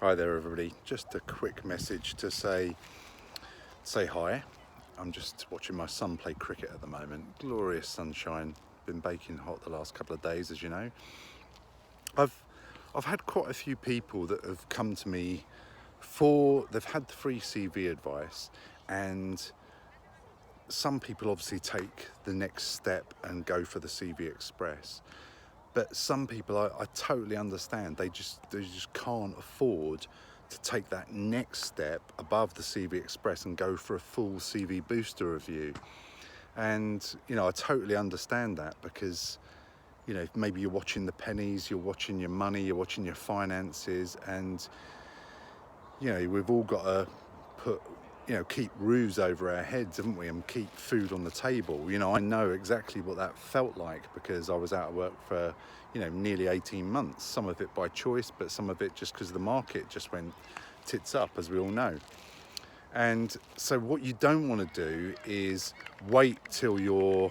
Hi there everybody, just a quick message to say hi. I'm just watching my son play cricket at the moment. Glorious sunshine, been baking hot the last couple of days, as you know. I've had quite a few people that have come to me they've had the free CV advice, and some people obviously take the next step and go for the CV Express. But some people, I totally understand. They just can't afford to take that next step above the CV Express and go for a full CV booster review. And I totally understand that, because maybe you're watching the pennies, you're watching your money, you're watching your finances, and we've all got to put keep roofs over our heads, haven't we, and keep food on the table. I know exactly what that felt like, because I was out of work for nearly 18 months, some of it by choice, but some of it just because the market just went tits up, as we all know. And so what you don't want to do is wait till you're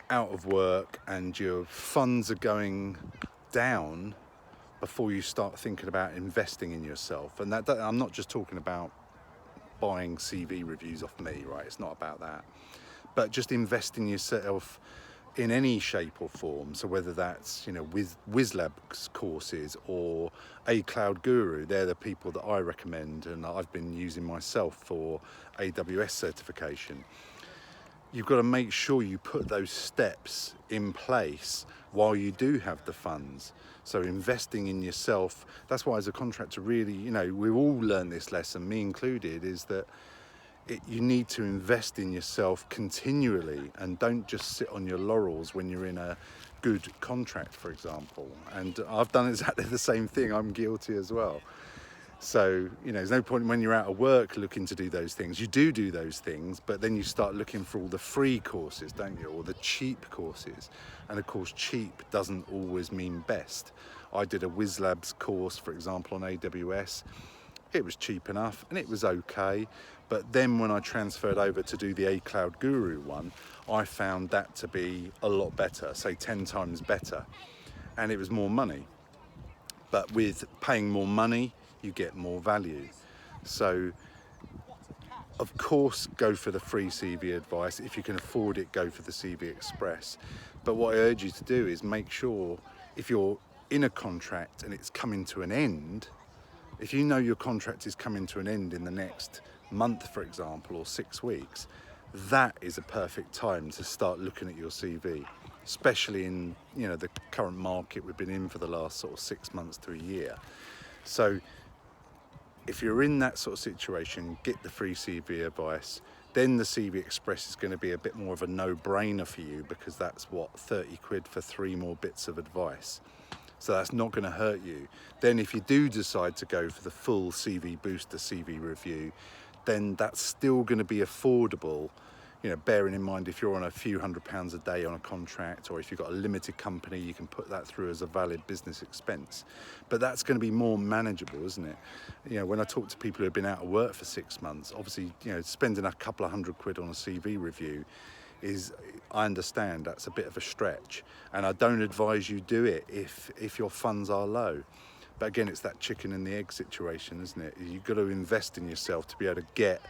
out of work and your funds are going down before you start thinking about investing in yourself. And that I'm not just talking about buying CV reviews off me, right? It's not about that. But just invest in yourself in any shape or form. So whether that's, with WizLab's courses or A Cloud Guru, they're the people that I recommend and I've been using myself for AWS certification. You've got to make sure you put those steps in place while you do have the funds. So investing in yourself, that's why as a contractor, really, we've all learned this lesson, me included, is that you need to invest in yourself continually, and don't just sit on your laurels when you're in a good contract, for example. And I've done exactly the same thing. I'm guilty as well. So, there's no point when you're out of work looking to do those things. You do those things, but then you start looking for all the free courses, don't you? Or the cheap courses. And of course, cheap doesn't always mean best. I did a WizLabs course, for example, on AWS. It was cheap enough and it was okay. But then when I transferred over to do the A Cloud Guru one, I found that to be a lot better, say 10 times better. And it was more money. But with paying more money, you get more value. So, of course, go for the free CV advice. If you can afford it, go for the CV Express. But what I urge you to do is make sure, if you're in a contract and it's coming to an end, if you know your contract is coming to an end in the next month, for example, or 6 weeks, that is a perfect time to start looking at your CV, especially in the current market we've been in for the last sort of 6 months to a year. So if you're in that sort of situation, get the free CV advice. Then the CV Express is going to be a bit more of a no-brainer for you, because that's 30 quid for 3 more bits of advice. So that's not going to hurt you. Then if you do decide to go for the full CV booster CV review, then that's still going to be affordable. Bearing in mind, if you're on a few £100s a day on a contract, or if you've got a limited company, you can put that through as a valid business expense. But that's going to be more manageable, isn't it? When I talk to people who have been out of work for 6 months, obviously, spending a couple of £100 on a CV review I understand that's a bit of a stretch, and I don't advise you do it if your funds are low. But again, it's that chicken and the egg situation, isn't it? You've got to invest in yourself to be able to get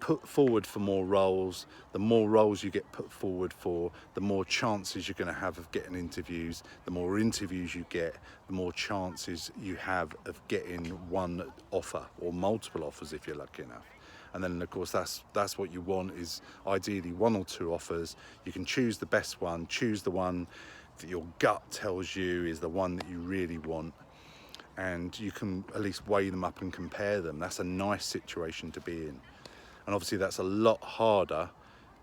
put forward for more roles. The more roles you get put forward for, the more chances you're going to have of getting interviews. The more interviews you get, the more chances you have of getting one offer or multiple offers if you're lucky enough. And then of course that's what you want, is ideally 1 or 2 offers. You can choose the best one, choose the one that your gut tells you is the one that you really want, and you can at least weigh them up and compare them. That's a nice situation to be in. And obviously that's a lot harder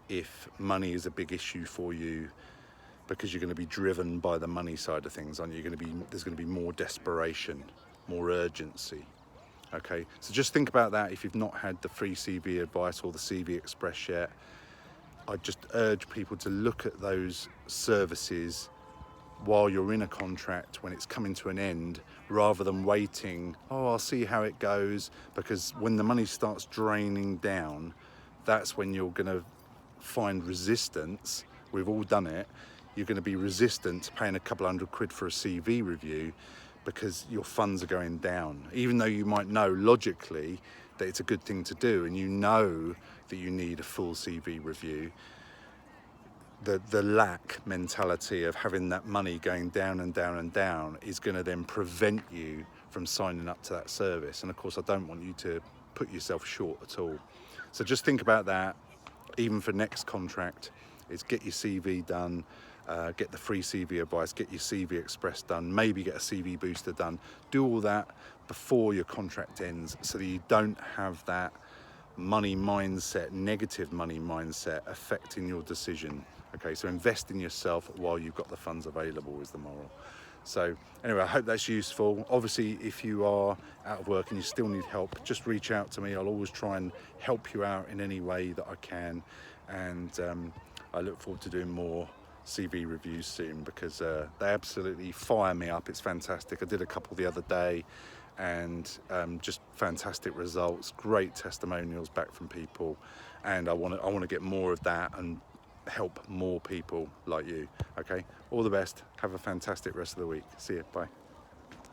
if money is a big issue for you, because you're going to be driven by the money side of things, aren't you? There's going to be more desperation, more urgency. Okay, so just think about that. If you've not had the free CV advice or the CV Express yet, I just urge people to look at those services while you're in a contract, when it's coming to an end, rather than waiting, I'll see how it goes. Because when the money starts draining down, that's when you're going to find resistance. We've all done it. You're going to be resistant to paying a couple £100 for a CV review, because your funds are going down. Even though you might know logically that it's a good thing to do, and you know that you need a full CV review, the lack mentality of having that money going down and down and down is going to then prevent you from signing up to that service. And of course, I don't want you to put yourself short at all. So just think about that. Even for next contract, is get your CV done, get the free CV advice, get your CV Express done, maybe get a CV booster done. Do all that before your contract ends, so that you don't have that money mindset, negative money mindset, affecting your decision. Okay, so invest in yourself while you've got the funds available is the moral. So anyway, I hope that's useful. Obviously, if you are out of work and you still need help, just reach out to me. I'll always try and help you out in any way that I can. And I look forward to doing more CV reviews soon, because they absolutely fire me up. It's fantastic. I did a couple the other day, and just fantastic results, great testimonials back from people, and I want to get more of that and help more people like you. Okay, all the best. Have a fantastic rest of the week. See you. Bye.